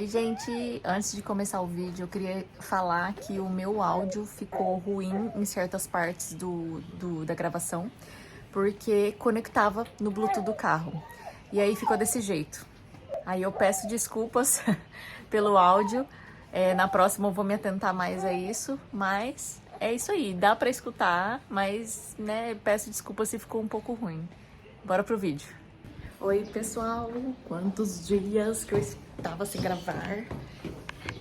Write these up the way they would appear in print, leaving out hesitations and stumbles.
Gente, antes de começar o vídeo, eu queria falar que o meu áudio ficou ruim em certas partes da gravação, porque conectava no Bluetooth do carro. E aí ficou desse jeito. Aí eu peço desculpas pelo áudio. Na próxima eu vou me atentar mais a isso, mas é isso aí. Dá pra escutar, mas né, peço desculpas se ficou um pouco ruim. Bora pro vídeo. Oi, pessoal! Quantos dias que eu estava sem gravar?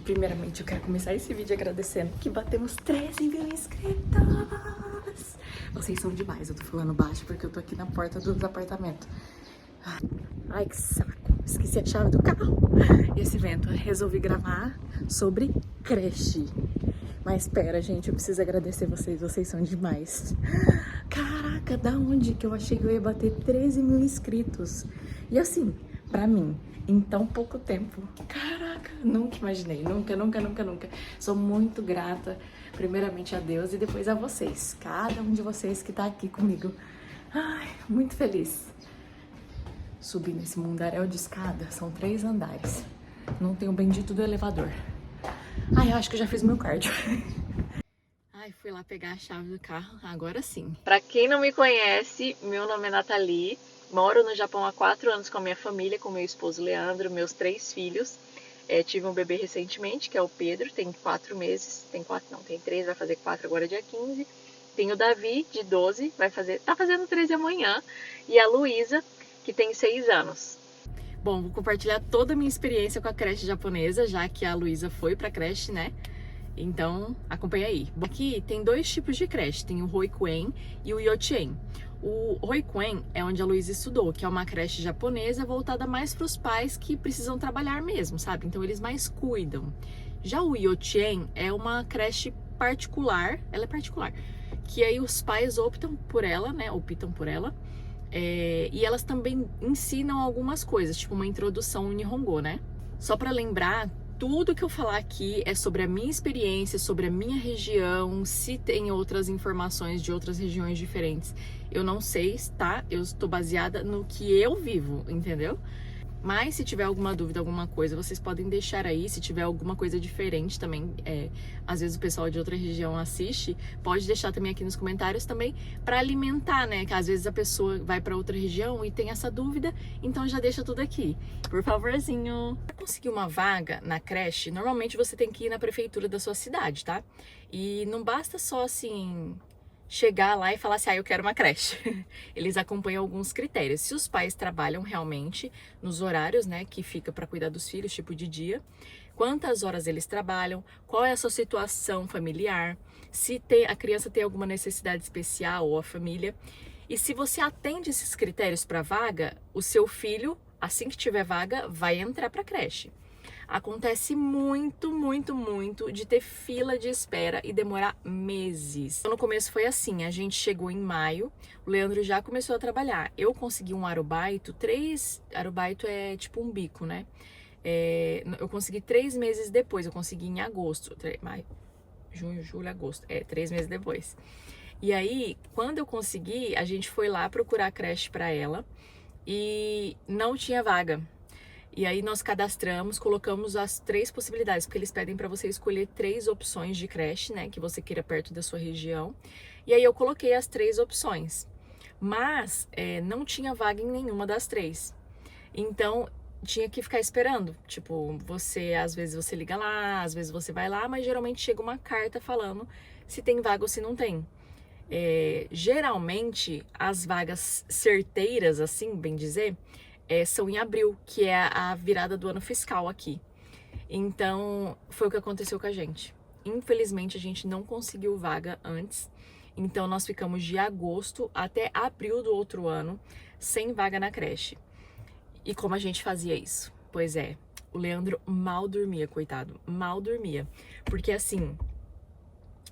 Primeiramente, eu quero começar esse vídeo agradecendo que batemos 13 mil inscritos! Vocês são demais, eu tô falando baixo porque eu tô aqui na porta dos apartamentos. Ai, que saco! Esqueci a chave do carro! E esse vento, resolvi gravar sobre creche. Mas espera, gente, eu preciso agradecer vocês são demais. Caraca, da onde que eu achei que eu ia bater 13 mil inscritos? E assim, pra mim, em tão pouco tempo, caraca, nunca imaginei, nunca. Sou muito grata, primeiramente a Deus e depois a vocês, cada um de vocês que tá aqui comigo. Ai, muito feliz. Subir nesse mundaréu de escada, são 3 andares. Não tem o bendito do elevador. Ai, eu acho que eu já fiz meu cardio. Ai, fui lá pegar a chave do carro, agora sim. Pra quem não me conhece, meu nome é Nathalie, moro no Japão há 4 anos com a minha família, com meu esposo Leandro, meus 3 filhos. Tive um bebê recentemente, que é o Pedro, tem 4 meses, tem 3, vai fazer 4 agora dia 15. Tem o Davi, de 12, tá fazendo 13 amanhã, e a Luísa, que tem 6 anos. Bom, vou compartilhar toda a minha experiência com a creche japonesa, já que a Luísa foi pra creche, né? Então, acompanha aí. Aqui tem 2 tipos de creche, tem o Roikuen e o Yochien. O Roikuen é onde a Luísa estudou, que é uma creche japonesa voltada mais para os pais que precisam trabalhar mesmo, sabe? Então eles mais cuidam. Já o Yochien é uma creche particular, ela é particular, que aí os pais optam por ela, né? Optam por ela. E elas também ensinam algumas coisas, tipo uma introdução ao Nihongo, né? Só para lembrar, tudo que eu falar aqui é sobre a minha experiência, sobre a minha região. Se tem outras informações de outras regiões diferentes, eu não sei, tá? Eu estou baseada no que eu vivo, entendeu? Mas se tiver alguma dúvida, alguma coisa, vocês podem deixar aí. Se tiver alguma coisa diferente também, às vezes o pessoal de outra região assiste, pode deixar também aqui nos comentários também para alimentar, né? Que às vezes a pessoa vai para outra região e tem essa dúvida, então já deixa tudo aqui, por favorzinho. Para conseguir uma vaga na creche, normalmente você tem que ir na prefeitura da sua cidade, tá? E não basta só assim chegar lá e falar assim, eu quero uma creche. Eles acompanham alguns critérios. Se os pais trabalham realmente nos horários, né, que fica para cuidar dos filhos, tipo de dia, quantas horas eles trabalham, qual é a sua situação familiar, se a criança tem alguma necessidade especial ou a família. E se você atende esses critérios para vaga, o seu filho, assim que tiver vaga, vai entrar para a creche. Acontece muito de ter fila de espera e demorar meses. No começo foi assim, a gente chegou em maio, o Leandro já começou a trabalhar. Eu consegui um arubaito, arubaito é tipo um bico, né? Eu consegui 3 meses depois, eu consegui em agosto, maio, junho, julho, agosto, 3 meses depois. E aí, quando eu consegui, a gente foi lá procurar a creche para ela e não tinha vaga. E aí nós cadastramos, colocamos as 3 possibilidades, porque eles pedem para você escolher 3 opções de creche, né, que você queira perto da sua região. E aí eu coloquei as 3 opções, mas não tinha vaga em nenhuma das 3. Então tinha que ficar esperando. Tipo, às vezes você liga lá, às vezes você vai lá, mas geralmente chega uma carta falando se tem vaga ou se não tem. Geralmente as vagas certeiras, assim, bem dizer, são em abril, que é a virada do ano fiscal aqui. Então, foi o que aconteceu com a gente. Infelizmente, a gente não conseguiu vaga antes. Então, nós ficamos de agosto até abril do outro ano sem vaga na creche. E como a gente fazia isso? Pois é, o Leandro mal dormia, coitado. Mal dormia. Porque assim,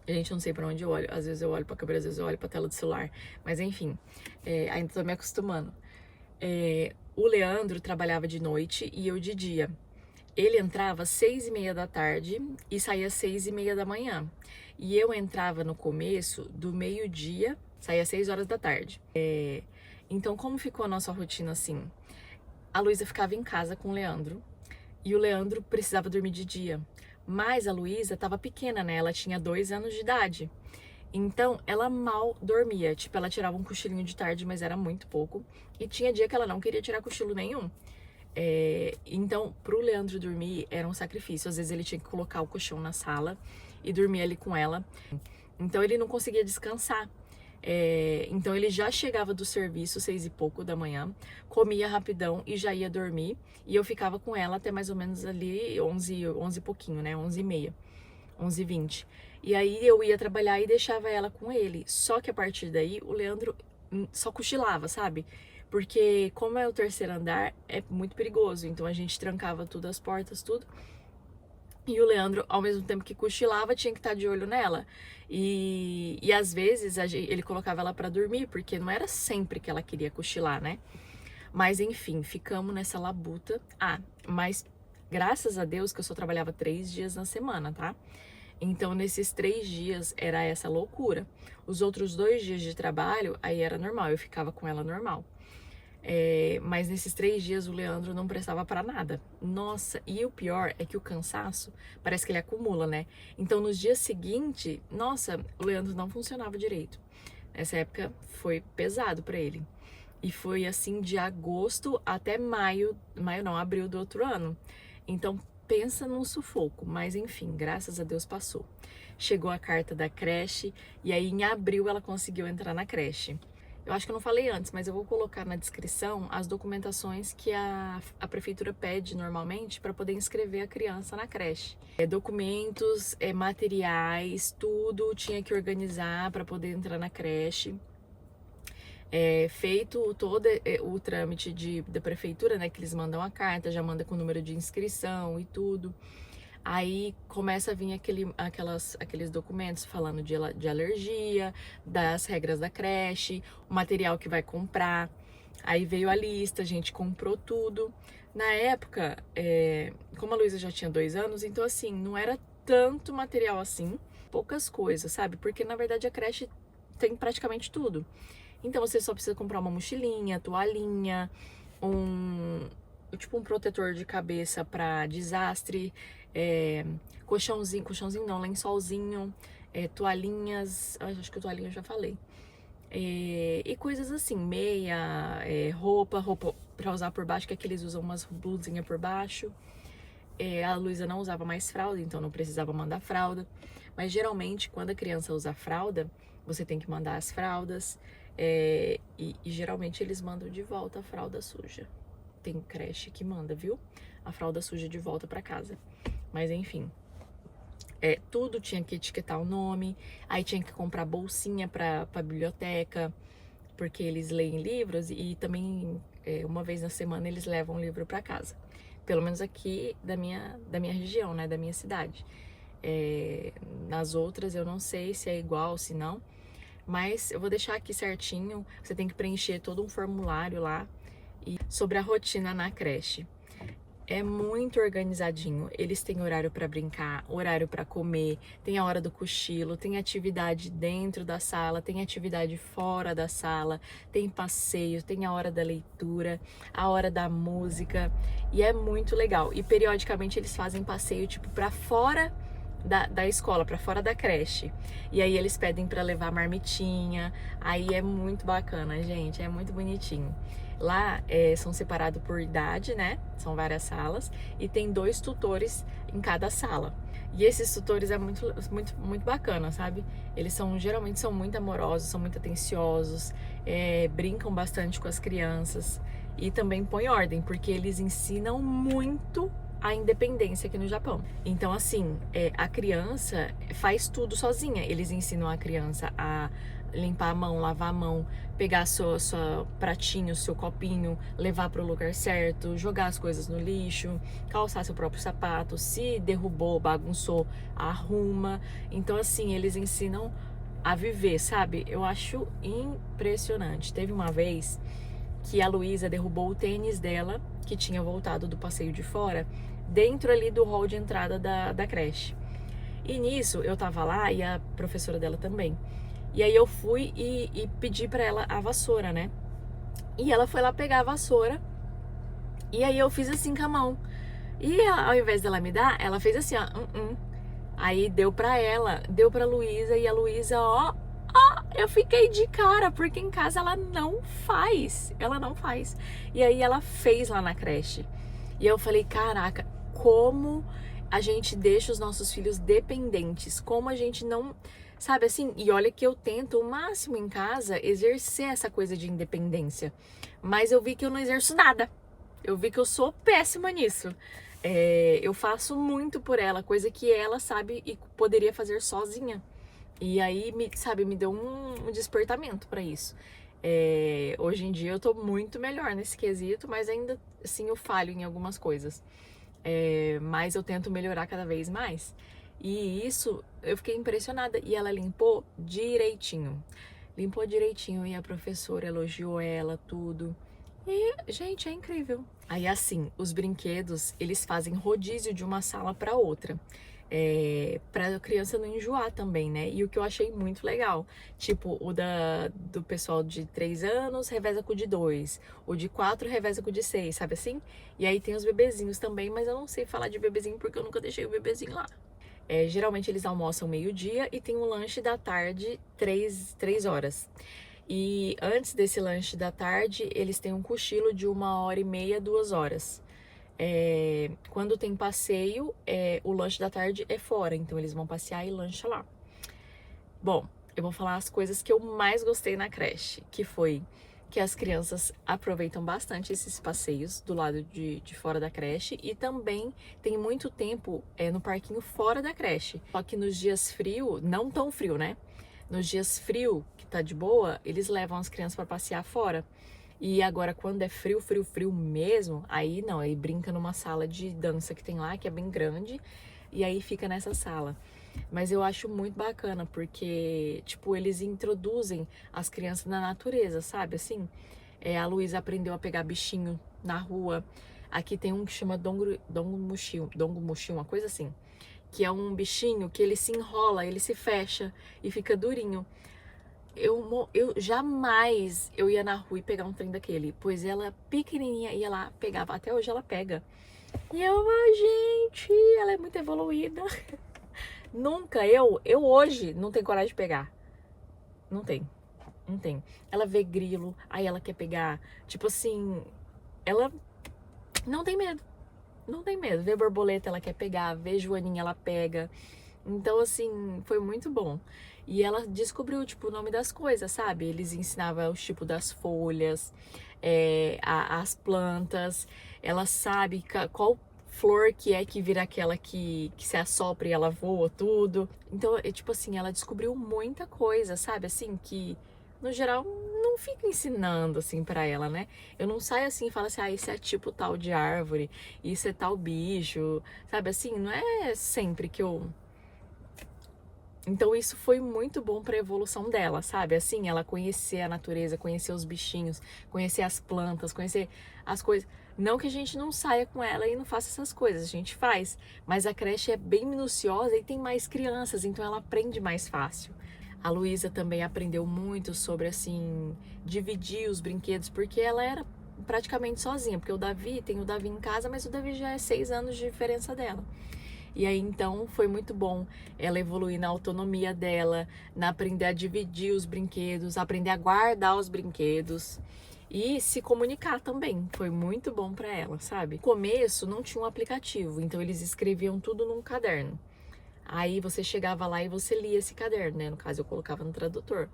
gente, eu não sei pra onde eu olho. Às vezes eu olho pra câmera, às vezes eu olho pra tela do celular. Mas enfim, ainda tô me acostumando. O Leandro trabalhava de noite e eu de dia. Ele entrava às 6h30 da tarde e saía às 6h30 da manhã. E eu entrava no começo do meio-dia, saía às 6 horas da tarde. Então, como ficou a nossa rotina assim? A Luísa ficava em casa com o Leandro. E o Leandro precisava dormir de dia. Mas a Luísa estava pequena, né? Ela tinha 2 anos de idade. Então, ela mal dormia. Tipo, ela tirava um cochilinho de tarde, mas era muito pouco. E tinha dia que ela não queria tirar cochilo nenhum. Então, pro Leandro dormir era um sacrifício. Às vezes ele tinha que colocar o colchão na sala e dormir ali com ela. Então, ele não conseguia descansar. Então ele já chegava do serviço 6 e pouco da manhã, comia rapidão e já ia dormir. E eu ficava com ela até mais ou menos ali 11 e pouquinho, né? 11 e meia, 11 e 20. E aí eu ia trabalhar e deixava ela com ele. Só que a partir daí o Leandro só cochilava, sabe? Porque como é o terceiro andar, é muito perigoso. Então a gente trancava tudo, as portas, tudo. E o Leandro, ao mesmo tempo que cochilava, tinha que estar de olho nela. E às vezes ele colocava ela pra dormir, porque não era sempre que ela queria cochilar, né? Mas enfim, ficamos nessa labuta. Mas graças a Deus que eu só trabalhava 3 dias na semana, tá? Então nesses 3 dias era essa loucura. Os outros 2 dias de trabalho, aí era normal, eu ficava com ela normal. Mas nesses 3 dias o Leandro não prestava pra nada. Nossa, e o pior é que o cansaço parece que ele acumula, né? Então nos dias seguintes, nossa, o Leandro não funcionava direito. Essa época foi pesado pra ele. E foi assim de agosto até abril do outro ano. Então pensa num sufoco, mas enfim, graças a Deus passou. Chegou a carta da creche e aí em abril ela conseguiu entrar na creche. Eu acho que eu não falei antes, mas eu vou colocar na descrição as documentações que a prefeitura pede normalmente para poder inscrever a criança na creche. Documentos, materiais, tudo tinha que organizar para poder entrar na creche. Feito todo o trâmite da prefeitura, né, que eles mandam a carta, já manda com o número de inscrição e tudo. Aí começa a vir aqueles documentos falando de alergia, das regras da creche, o material que vai comprar. Aí veio a lista, a gente comprou tudo. Na época, como a Luísa já tinha 2 anos, então assim, não era tanto material assim, poucas coisas, sabe? Porque na verdade a creche tem praticamente tudo. Então você só precisa comprar uma mochilinha, toalhinha, um protetor de cabeça para desastre, colchãozinho não, lençolzinho, toalhinhas, acho que toalhinha eu já falei. E coisas assim, meia, roupa para usar por baixo, que é que eles usam umas blusinhas por baixo. A Luísa não usava mais fralda, então não precisava mandar fralda. Mas geralmente, quando a criança usa fralda, você tem que mandar as fraldas. E geralmente eles mandam de volta a fralda suja. Tem creche que manda, viu? A fralda suja de volta para casa. Mas enfim, tudo tinha que etiquetar o nome. Aí tinha que comprar bolsinha para biblioteca, porque eles leem livros e também uma vez na semana eles levam um livro para casa. Pelo menos aqui da minha região, né? Da minha cidade. Nas outras eu não sei se é igual, se não. Mas eu vou deixar aqui certinho, você tem que preencher todo um formulário lá sobre a rotina na creche. É muito organizadinho, eles têm horário para brincar, horário para comer, tem a hora do cochilo, tem atividade dentro da sala, tem atividade fora da sala, tem passeio, tem a hora da leitura, a hora da música, e é muito legal. E periodicamente eles fazem passeio tipo para fora da escola, para fora da creche. E aí eles pedem para levar marmitinha. Aí é muito bacana, gente, é muito bonitinho. Lá são separados por idade, né? São várias salas e tem 2 tutores em cada sala. E esses tutores é muito, muito, muito bacana, sabe? Eles geralmente são muito amorosos, são muito atenciosos, brincam bastante com as crianças e também põem ordem, porque eles ensinam muito a independência aqui no Japão. Então, assim, a criança faz tudo sozinha. Eles ensinam a criança a limpar a mão, lavar a mão, pegar sua pratinho, seu copinho, levar para o lugar certo, jogar as coisas no lixo, calçar seu próprio sapato, se derrubou, bagunçou, arruma. Então, assim, eles ensinam a viver, sabe? Eu acho impressionante. Teve uma vez que a Luísa derrubou o tênis dela, que tinha voltado do passeio de fora, dentro ali do hall de entrada da creche. E nisso eu tava lá e a professora dela também. E aí eu fui e pedi pra ela a vassoura, né? E ela foi lá pegar a vassoura. E aí eu fiz assim com a mão. E ao invés dela me dar, ela fez assim, ó. Aí deu pra ela, deu pra Luísa e a Luísa, ó, eu fiquei de cara, porque em casa ela não faz. Ela não faz. E aí ela fez lá na creche. E eu falei, caraca, como a gente deixa os nossos filhos dependentes, como a gente não, sabe assim? E olha que eu tento o máximo em casa exercer essa coisa de independência, mas eu vi que eu não exerço nada. Eu vi que eu sou péssima nisso. Eu faço muito por ela, coisa que ela sabe e poderia fazer sozinha. E aí, sabe, me deu um despertamento pra isso. Hoje em dia eu tô muito melhor nesse quesito, mas ainda assim eu falho em algumas coisas. Mas eu tento melhorar cada vez mais. E isso eu fiquei impressionada. E ela limpou direitinho. Limpou direitinho e a professora elogiou ela, tudo. E, gente, é incrível. Aí, assim, os brinquedos, eles fazem rodízio de uma sala para outra. Pra a criança não enjoar também, né? E o que eu achei muito legal, tipo, do pessoal de 3 anos reveza com o de 2, o de 4 reveza com o de 6, sabe assim? E aí tem os bebezinhos também, mas eu não sei falar de bebezinho porque eu nunca deixei o bebezinho lá. Geralmente eles almoçam meio-dia e tem um lanche da tarde, 3 horas. E antes desse lanche da tarde, eles têm um cochilo de 1h30, 2 horas. Quando tem passeio, o lanche da tarde é fora, então eles vão passear e lancha lá. Bom, eu vou falar as coisas que eu mais gostei na creche, que foi que as crianças aproveitam bastante esses passeios do lado de fora da creche e também tem muito tempo no parquinho fora da creche. Só que nos dias frio, não tão frio, né? Nos dias frio, que tá de boa, eles levam as crianças para passear fora. E agora, quando é frio, frio, frio mesmo, aí não, aí brinca numa sala de dança que tem lá, que é bem grande, e aí fica nessa sala. Mas eu acho muito bacana, porque, tipo, eles introduzem as crianças na natureza, sabe? Assim, a Luísa aprendeu a pegar bichinho na rua. Aqui tem um que chama dongo muxim, uma coisa assim. Que é um bichinho que ele se enrola, ele se fecha e fica durinho. Eu jamais eu ia na rua e pegar um trem daquele, pois ela pequenininha ia lá, pegava, até hoje ela pega. E gente, ela é muito evoluída. Nunca, eu hoje não tenho coragem de pegar. Não tem, não tem. Ela vê grilo, aí ela quer pegar, tipo assim, ela não tem medo. Não tem medo. Vê borboleta, ela quer pegar, vê joaninha, ela pega. Então, assim, foi muito bom. E ela descobriu, tipo, o nome das coisas, sabe? Eles ensinavam os tipos das folhas, as plantas. Ela sabe qual flor que vira aquela que se assopra e ela voa tudo. Então, tipo assim, ela descobriu muita coisa, sabe? Assim, que no geral não fica ensinando assim pra ela, né? Eu não saio assim e falo assim, isso é tipo tal de árvore, isso é tal bicho, sabe? Assim, não é sempre que eu. Então isso foi muito bom para a evolução dela, sabe? Assim, ela conhecer a natureza, conhecer os bichinhos, conhecer as plantas, conhecer as coisas. Não que a gente não saia com ela e não faça essas coisas, a gente faz, mas a creche é bem minuciosa e tem mais crianças, então ela aprende mais fácil. A Luísa também aprendeu muito sobre, assim, dividir os brinquedos, porque ela era praticamente sozinha, porque tem o Davi em casa, mas o Davi já é 6 anos de diferença dela. E aí, então, foi muito bom ela evoluir na autonomia dela, na aprender a dividir os brinquedos, aprender a guardar os brinquedos e se comunicar também. Foi muito bom para ela, sabe? No começo não tinha um aplicativo, então eles escreviam tudo num caderno. Aí você chegava lá e você lia esse caderno, né? No caso, eu colocava no tradutor.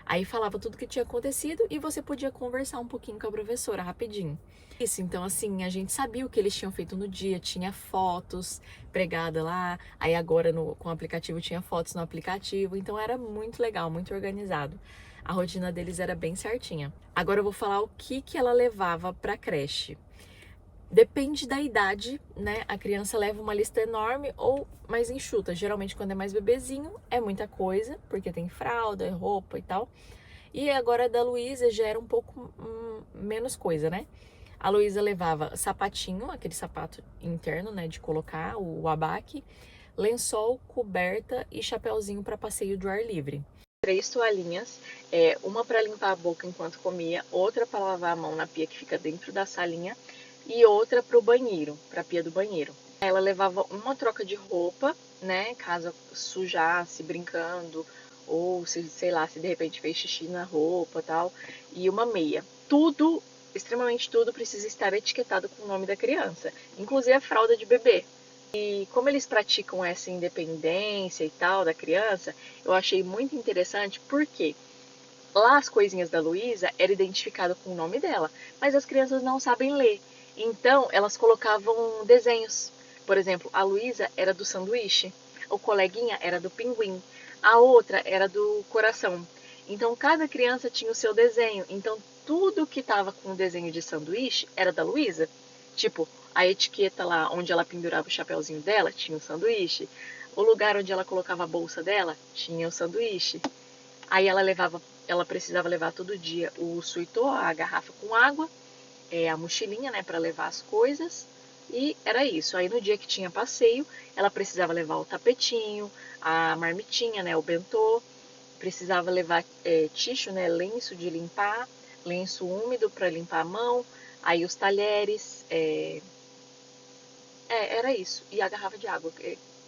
Aí falava tudo que tinha acontecido e você podia conversar um pouquinho com a professora rapidinho. Isso, então assim, a gente sabia o que eles tinham feito no dia, tinha fotos pregadas lá, aí agora com o aplicativo tinha fotos no aplicativo, então era muito legal, muito organizado. A rotina deles era bem certinha. Agora eu vou falar o que ela levava pra creche. Depende da idade, né? A criança leva uma lista enorme ou mais enxuta. Geralmente, quando é mais bebezinho, é muita coisa, porque tem fralda, roupa e tal. E agora da Luísa já era um pouco menos coisa, né? A Luísa levava sapatinho, aquele sapato interno, né? De colocar, o abaque, lençol, coberta e chapéuzinho para passeio de ar livre. 3 toalhinhas, uma para limpar a boca enquanto comia, outra para lavar a mão na pia que fica dentro da salinha e outra para o banheiro, para a pia do banheiro. Ela levava uma troca de roupa, né, caso sujasse brincando, ou se, sei lá, se de repente fez xixi na roupa, tal, e uma meia. Tudo, extremamente tudo, precisa estar etiquetado com o nome da criança, inclusive a fralda de bebê. E como eles praticam essa independência e tal da criança, eu achei muito interessante porque lá as coisinhas da Luísa era identificado com o nome dela, mas as crianças não sabem ler. Então elas colocavam desenhos. Por exemplo, a Luísa era do sanduíche, o coleguinha era do pinguim, a outra era do coração. Então cada criança tinha o seu desenho. Então tudo que estava com o desenho de sanduíche era da Luísa. Tipo, a etiqueta lá onde ela pendurava o chapeuzinho dela tinha o sanduíche. O lugar onde ela colocava a bolsa dela tinha o sanduíche. Aí ela precisava levar todo dia o suitô, a garrafa com água, a mochilinha, né, para levar as coisas. E era isso. Aí no dia que tinha passeio, ela precisava levar o tapetinho, a marmitinha, né, o bentô, precisava levar tixo, né, lenço de limpar, lenço úmido para limpar a mão, aí os talheres, era isso. E a garrafa de água,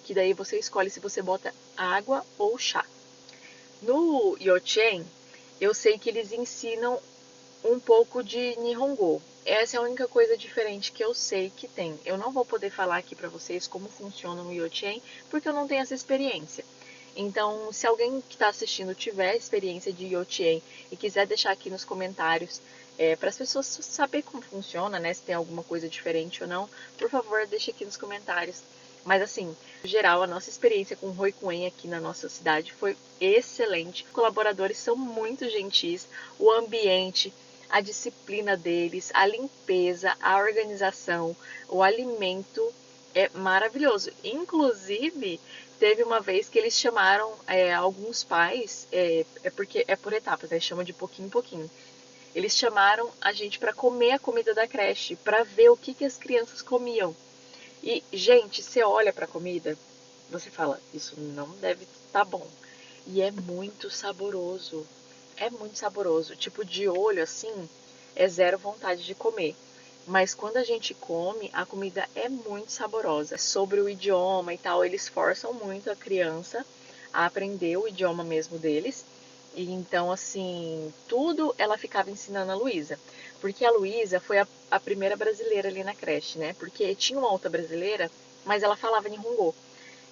que daí você escolhe se você bota água ou chá. No Yochen, eu sei que eles ensinam um pouco de Nihongo. Essa é a única coisa diferente que eu sei que tem. Eu não vou poder falar aqui pra vocês como funciona no Yochen, porque eu não tenho essa experiência. Então, se alguém que está assistindo tiver experiência de Yochen e quiser deixar aqui nos comentários para as pessoas saber como funciona, né, se tem alguma coisa diferente ou não, por favor, deixe aqui nos comentários. Mas assim, no geral, a nossa experiência com o Roikuen aqui na nossa cidade foi excelente. Os colaboradores são muito gentis, o ambiente, a disciplina deles, a limpeza, a organização, o alimento é maravilhoso. Inclusive, teve uma vez que eles chamaram alguns pais, porque é por etapas, né? Chama de pouquinho em pouquinho. Eles chamaram a gente para comer a comida da creche, para ver o que as crianças comiam. E, gente, você olha para a comida, você fala, isso não deve estar bom. E é muito saboroso. É muito saboroso. Tipo, de olho assim, é zero vontade de comer. Mas quando a gente come, a comida é muito saborosa. Sobre o idioma e tal, eles forçam muito a criança a aprender o idioma mesmo deles. E então, assim, tudo ela ficava ensinando a Luísa. Porque a Luísa foi a primeira brasileira ali na creche, né? Porque tinha uma outra brasileira, mas ela falava Nihongo.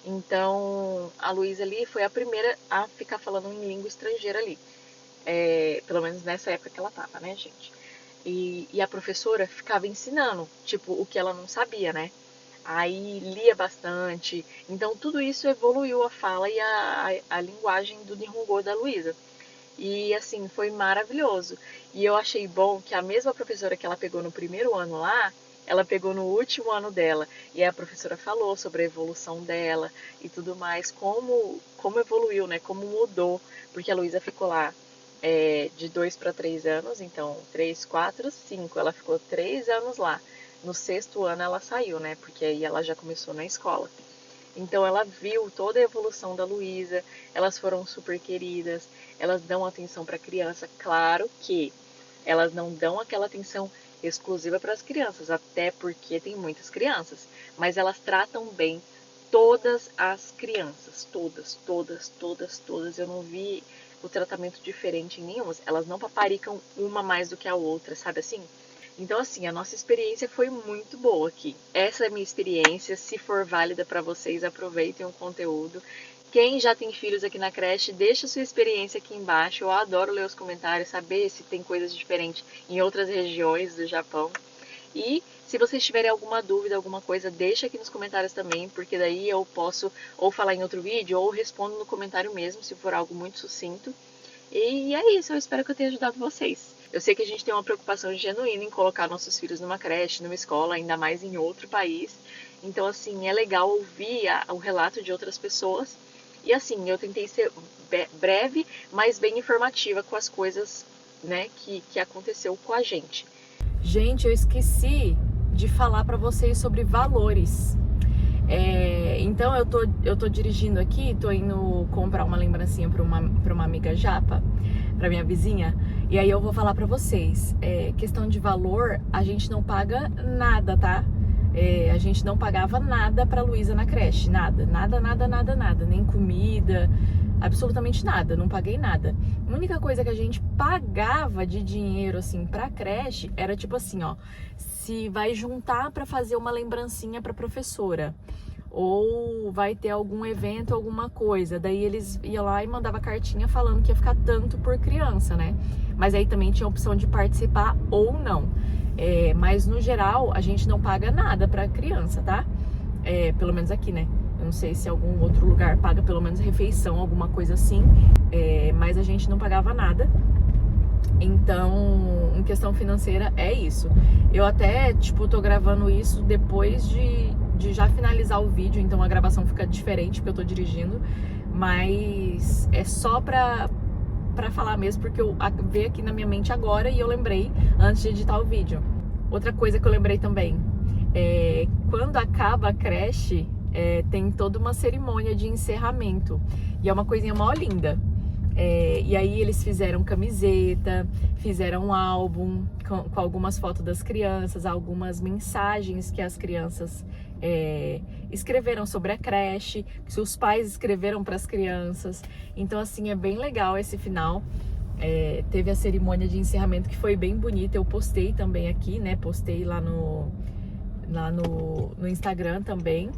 Então, a Luísa ali foi a primeira a ficar falando em língua estrangeira ali. Pelo menos nessa época que ela tava, né, gente? E a professora ficava ensinando, tipo, o que ela não sabia, né? Aí lia bastante. Então, tudo isso evoluiu a fala e a linguagem do Nihongo da Luísa. E assim, foi maravilhoso. E eu achei bom que a mesma professora que ela pegou no primeiro ano lá, ela pegou no último ano dela. E a professora falou sobre a evolução dela e tudo mais, como evoluiu, né? Como mudou. Porque a Luísa ficou lá de 2 para 3 anos, então 3, 4, 5. Ela ficou 3 anos lá. No sexto ano ela saiu, né? Porque aí ela já começou na escola. Então ela viu toda a evolução da Luísa, elas foram super queridas, elas dão atenção para a criança, claro que elas não dão aquela atenção exclusiva para as crianças, até porque tem muitas crianças, mas elas tratam bem todas as crianças, todas, todas, todas, todas. Eu não vi o tratamento diferente em nenhuma. Elas não paparicam uma mais do que a outra, sabe assim? Então, assim, a nossa experiência foi muito boa aqui. Essa é a minha experiência. Se for válida para vocês, aproveitem o conteúdo. Quem já tem filhos aqui na creche, deixa sua experiência aqui embaixo. Eu adoro ler os comentários, saber se tem coisas diferentes em outras regiões do Japão. E se vocês tiverem alguma dúvida, alguma coisa, deixa aqui nos comentários também, porque daí eu posso ou falar em outro vídeo ou respondo no comentário mesmo, se for algo muito sucinto. E é isso, eu espero que eu tenha ajudado vocês. Eu sei que a gente tem uma preocupação genuína em colocar nossos filhos numa creche, numa escola, ainda mais em outro país. Então, assim, é legal ouvir o relato de outras pessoas. E, assim, eu tentei ser breve, mas bem informativa com as coisas, né, que aconteceu com a gente. Gente, eu esqueci de falar para vocês sobre valores. Então eu tô dirigindo aqui, tô indo comprar uma lembrancinha para uma amiga japa, para minha vizinha. E aí eu vou falar pra vocês, questão de valor, a gente não paga nada, tá? A gente não pagava nada pra Luísa na creche, nada, nada, nada, nada, nada, nem comida, absolutamente nada, não paguei nada. A única coisa que a gente pagava de dinheiro, assim, pra creche, era tipo assim, ó, se vai juntar pra fazer uma lembrancinha pra professora, ou vai ter algum evento, alguma coisa, daí eles iam lá e mandava cartinha falando que ia ficar tanto por criança, né? Mas aí também tinha a opção de participar ou não. Mas no geral, a gente não paga nada pra criança, tá? Pelo menos aqui, né? Eu não sei se algum outro lugar paga pelo menos refeição, alguma coisa assim. Mas a gente não pagava nada. Então, em questão financeira, é isso. Eu até, tipo, tô gravando isso depois de já finalizar o vídeo, então a gravação fica diferente porque eu tô dirigindo. Mas é só pra falar mesmo, porque eu veio aqui na minha mente agora e eu lembrei antes de editar o vídeo. Outra coisa que eu lembrei também, quando acaba a creche, tem toda uma cerimônia de encerramento. E é uma coisinha mó linda. E aí eles fizeram camiseta, fizeram um álbum com algumas fotos das crianças, algumas mensagens que as crianças escreveram sobre a creche, que os pais escreveram para as crianças. Então assim, é bem legal esse final. Teve a cerimônia de encerramento que foi bem bonita, eu postei também aqui, né? Postei lá no Instagram também.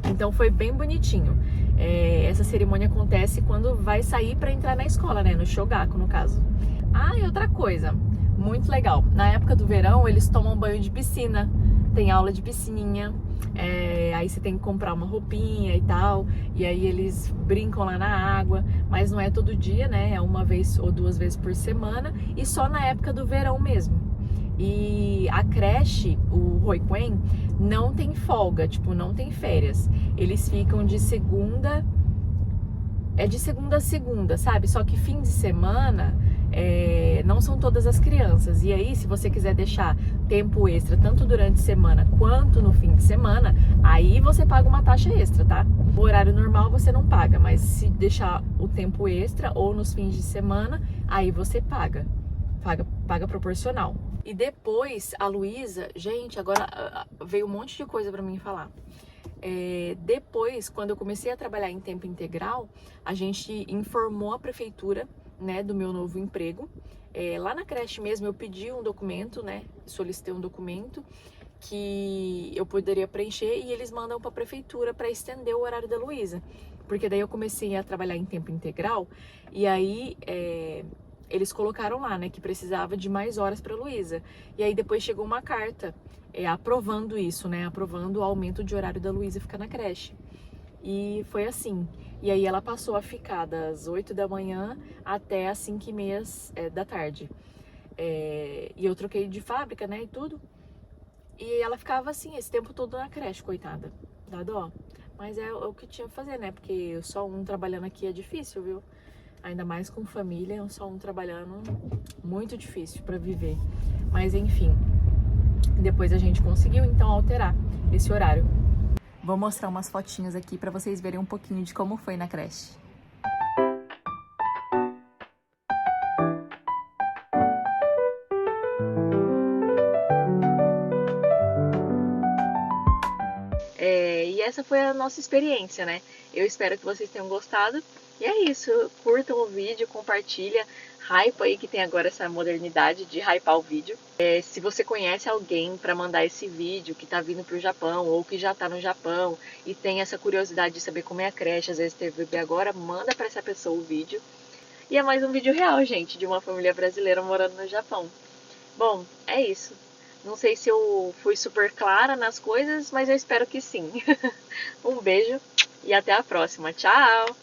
Então foi bem bonitinho. Essa cerimônia acontece quando vai sair para entrar na escola, né? No Shogaku, no caso. Ah, e outra coisa, muito legal. Na época do verão, eles tomam banho de piscina. Tem aula de piscininha. Aí você tem que comprar uma roupinha e tal. E aí eles brincam lá na água. Mas não é todo dia, né? É uma vez ou duas vezes por semana. E só na época do verão mesmo. E a creche, o Roikuen, não tem folga, tipo, não tem férias. Eles ficam de segunda a segunda, sabe? Só que fim de semana não são todas as crianças. E aí, se você quiser deixar tempo extra, tanto durante a semana quanto no fim de semana, aí você paga uma taxa extra, tá? O horário normal você não paga, mas se deixar o tempo extra ou nos fins de semana, aí você paga. Paga proporcional. E depois a Luísa, gente, agora veio um monte de coisa pra mim falar. Depois, quando eu comecei a trabalhar em tempo integral, a gente informou a prefeitura, né, do meu novo emprego. Lá na creche mesmo eu pedi um documento, né, solicitei um documento que eu poderia preencher e eles mandam para a prefeitura para estender o horário da Luísa. Porque daí eu comecei a trabalhar em tempo integral e aí eles colocaram lá, né, que precisava de mais horas para Luísa. E aí depois chegou uma carta aprovando isso, né, aprovando o aumento de horário da Luísa ficar na creche. E foi assim. E aí ela passou a ficar das 8 da manhã até as 5h30 da tarde. E eu troquei de fábrica, né, e tudo. E ela ficava assim, esse tempo todo na creche, coitada. Dá dó. Mas é o que tinha que fazer, né, porque só um trabalhando aqui é difícil, viu? Ainda mais com família, só um trabalhando, muito difícil para viver. Mas enfim, depois a gente conseguiu então alterar esse horário. Vou mostrar umas fotinhas aqui para vocês verem um pouquinho de como foi na creche. E essa foi a nossa experiência, né? Eu espero que vocês tenham gostado. E é isso, curtam o vídeo, compartilha, hypa aí que tem agora essa modernidade de hypar o vídeo. Se você conhece alguém para mandar esse vídeo que tá vindo pro Japão ou que já tá no Japão e tem essa curiosidade de saber como é a creche, às vezes teve bebê agora, manda para essa pessoa o vídeo. E é mais um vídeo real, gente, de uma família brasileira morando no Japão. Bom, é isso. Não sei se eu fui super clara nas coisas, mas eu espero que sim. Um beijo e até a próxima. Tchau!